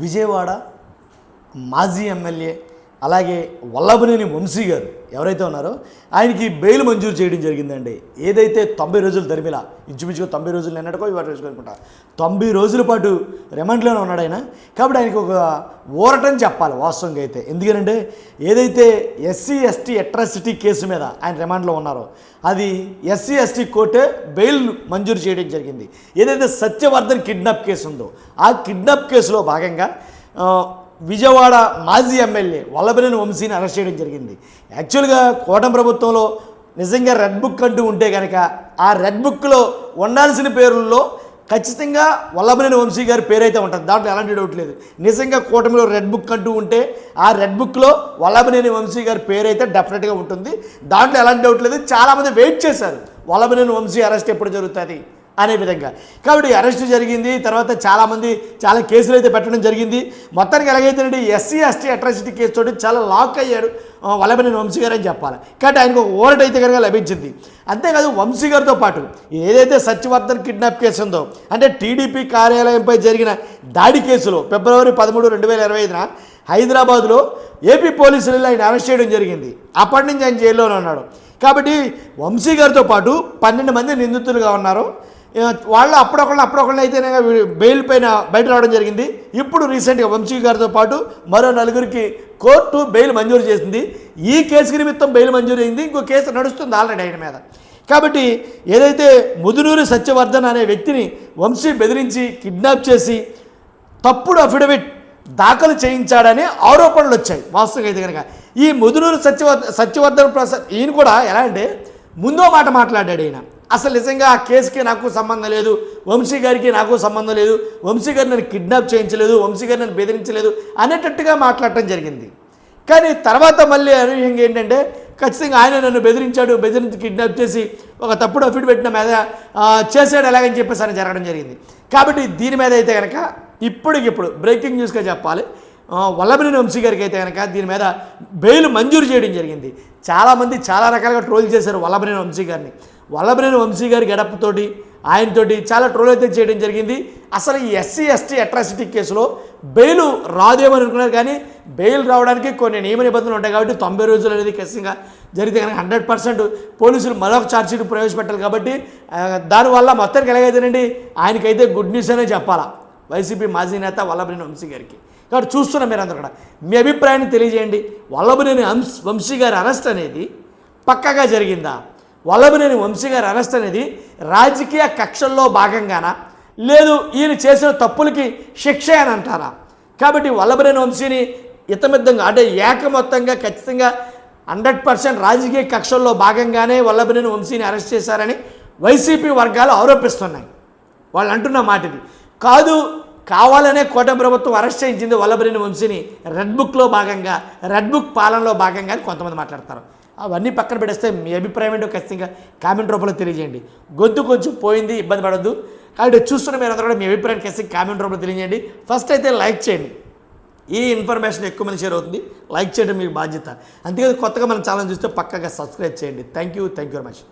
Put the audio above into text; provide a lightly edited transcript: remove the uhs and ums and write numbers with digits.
విజయవాడ మాజీ ఎమ్మెల్యే అలాగే వల్లభనేని వంశీ గారు ఎవరైతే ఉన్నారో ఆయనకి బెయిల్ మంజూరు చేయడం జరిగిందండి. ఏదైతే 90 రోజులు ధర్మిలా ఇంచుమించుగా 90 రోజులు నిన్నటికో ఇవాళ వేసుకుంటా 90 రోజుల పాటు రిమాండ్లోనే ఉన్నాడు ఆయన. కాబట్టి ఆయనకు ఒక ఊరటని చెప్పాలి వాస్తవంగా అయితే. ఎందుకంటే ఏదైతే ఎస్సీ ఎస్టీ అట్రాసిటీ కేసు మీద ఆయన రిమాండ్లో ఉన్నారో అది ఎస్సీ ఎస్టీ కోర్టే బెయిల్ మంజూరు చేయడం జరిగింది. ఏదైతే సత్యవర్ధన్ కిడ్నాప్ కేసు ఉందో ఆ కిడ్నాప్ కేసులో భాగంగా విజయవాడ మాజీ ఎమ్మెల్యే వల్లభనేని వంశీని అరెస్ట్ చేయడం జరిగింది. యాక్చువల్గా కూటమి ప్రభుత్వంలో నిజంగా రెడ్ బుక్ అంటూ ఉంటే కనుక ఆ రెడ్ బుక్లో ఉండాల్సిన పేర్లలో ఖచ్చితంగా వల్లభనేని వంశీ గారి పేరైతే ఉంటుంది. దాంట్లో ఎలాంటి డౌట్ లేదు. నిజంగా కూటమిలో రెడ్ బుక్ అంటూ ఉంటే ఆ రెడ్ బుక్లో వల్లభనేని వంశీ గారి పేరైతే డెఫినెట్గా ఉంటుంది. దాంట్లో ఎలాంటి డౌట్ లేదు. చాలామంది వెయిట్ చేశారు వల్లభనేని వంశీ అరెస్ట్ ఎప్పుడు జరుగుతుంది అనే విధంగా. కాబట్టి అరెస్ట్ జరిగింది. తర్వాత చాలామంది చాలా కేసులు అయితే పెట్టడం జరిగింది. మొత్తానికి ఎలాగైతేనండి ఎస్సీ ఎస్టీ అట్రాసిటీ కేసు తోటి చాలా లాక్ అయ్యాడు వల్లభనేని వంశీ గారు అని చెప్పాలి. కాబట్టి ఆయనకు ఒక ఓరట్ అయితే కనుక లభించింది. అంతేకాదు వంశీ గారితో పాటు ఏదైతే సత్యవర్ధన్ కిడ్నాప్ కేసు ఉందో అంటే టీడీపీ కార్యాలయంపై జరిగిన దాడి కేసులో ఫిబ్రవరి 13, 2025 హైదరాబాద్లో ఏపీ పోలీసులు ఆయన అరెస్ట్ చేయడం జరిగింది. అప్పటి నుంచి ఆయన జైల్లోనే ఉన్నాడు. కాబట్టి వంశీ గారితో పాటు 12 మంది నిందితులుగా ఉన్నారు. వాళ్ళు అప్పుడొకళ్ళు అయితే బెయిల్ పైన బయట రావడం జరిగింది. ఇప్పుడు రీసెంట్గా వంశీ గారితో పాటు మరో 4గురికి కోర్టు బెయిల్ మంజూరు చేసింది. ఈ కేసు నిమిత్తం బెయిల్ మంజూరు అయింది. ఇంకో కేసు నడుస్తుంది ఆల్రెడీ ఆయన మీద. కాబట్టి ఏదైతే ముదునూరి సత్యవర్ధన్ అనే వ్యక్తిని వంశీ బెదిరించి కిడ్నాప్ చేసి తప్పుడు అఫిడవిట్ దాఖలు చేయించాడని ఆరోపణలు వచ్చాయి. వాస్తవంగా అయితే కనుక ఈ ముదునూరి సత్యవర్ధన్ ప్రసాద్ ఈయన కూడా ఎలా అంటే ముందో మాట మాట్లాడాడు. ఈయన అసలు నిజంగా ఆ కేసుకి నాకు సంబంధం లేదు, వంశీ గారికి నాకు సంబంధం లేదు, వంశీ గారు నన్ను కిడ్నాప్ చేయించలేదు, వంశీ గారు నన్ను బెదిరించలేదు అనేటట్టుగా మాట్లాడటం జరిగింది. కానీ తర్వాత మళ్ళీ అనూహ్యంగా ఏంటంటే ఖచ్చితంగా ఆయన నన్ను బెదిరించి కిడ్నాప్ చేసి ఒక తప్పుడు అఫిడవిట్ మీద చేసాడు ఎలాగని చెప్పేసి అని జరగడం జరిగింది. కాబట్టి దీని మీద అయితే కనుక ఇప్పటికిప్పుడు బ్రేకింగ్ న్యూస్గా చెప్పాలి, వల్లభనేని వంశీ గారికి అయితే కనుక దీని మీద బెయిల్ మంజూరు చేయడం జరిగింది. చాలామంది చాలా రకాలుగా ట్రోల్ చేశారు వల్లభనేని వంశీ గారిని. వల్లభనేని వంశీ గారి గడపతోటి ఆయనతోటి చాలా ట్రోల్ అయితే చేయడం జరిగింది. అసలు ఈ ఎస్సీ ఎస్టీ అట్రాసిటీ కేసులో బెయిల్ రాదేమని అనుకున్నారు. కానీ బెయిల్ రావడానికి కొన్ని నియమ నిబంధనలు ఉంటాయి. కాబట్టి 90 రోజులు అనేది ఖచ్చితంగా జరిగితే కనుక 100% పోలీసులు మరొక ఛార్జ్షీట్ ప్రవేశపెట్టాలి. కాబట్టి దానివల్ల మొత్తానికి ఎలాగైతేనండి ఆయనకైతే గుడ్ న్యూస్ అనే చెప్పాలా వైసీపీ మాజీ నేత వల్లభనేని వంశీ గారికి. కాబట్టి చూస్తున్న మీరందరూ కూడా మీ అభిప్రాయాన్ని తెలియజేయండి. వల్లభనేని వంశీ గారి అరెస్ట్ అనేది పక్కాగా జరిగిందా? వల్లభనేని వంశీ గారి అరెస్ట్ అనేది రాజకీయ కక్షల్లో భాగంగానా, లేదు ఈయన చేసిన తప్పులకి శిక్ష అని అంటారా? కాబట్టి వల్లభనేని వంశీని ఇతమిద్దంగా అంటే ఏకమొత్తంగా ఖచ్చితంగా 100% రాజకీయ కక్షల్లో భాగంగానే వల్లభనేని వంశీని అరెస్ట్ చేశారని వైసీపీ వర్గాలు ఆరోపిస్తున్నాయి. వాళ్ళు అంటున్న మాట ఇది కాదు. కావాలనే కూటమి ప్రభుత్వం అరెస్ట్ చేయించింది వల్లభనేని వంశీని రెడ్ బుక్లో భాగంగా, రెడ్ బుక్ పాలనలో భాగంగా అని కొంతమంది మాట్లాడతారు. అవన్నీ పక్కన పెడేస్తే మీ అభిప్రాయం ఏంటో ఖచ్చితంగా కామెంట్ రూపంలో తెలియజేయండి. గొంతు కొంచెం పోయింది, ఇబ్బంది పడద్దు. కాబట్టి చూస్తున్న మీరు అందరూ కూడా మీ అభిప్రాయాన్ని ఖచ్చితంగా కామెంట్ రూపంలో తెలియజేయండి. ఫస్ట్ అయితే లైక్ చేయండి. ఈ ఇన్ఫర్మేషన్ ఎక్కువ మంది షేర్ అవుతుంది. లైక్ చేయడం మీకు బాధ్యత. అంతేకాదు కొత్తగా మన ఛానల్ చూస్తే పక్కగా సబ్స్క్రైబ్ చేయండి. Thank you very much.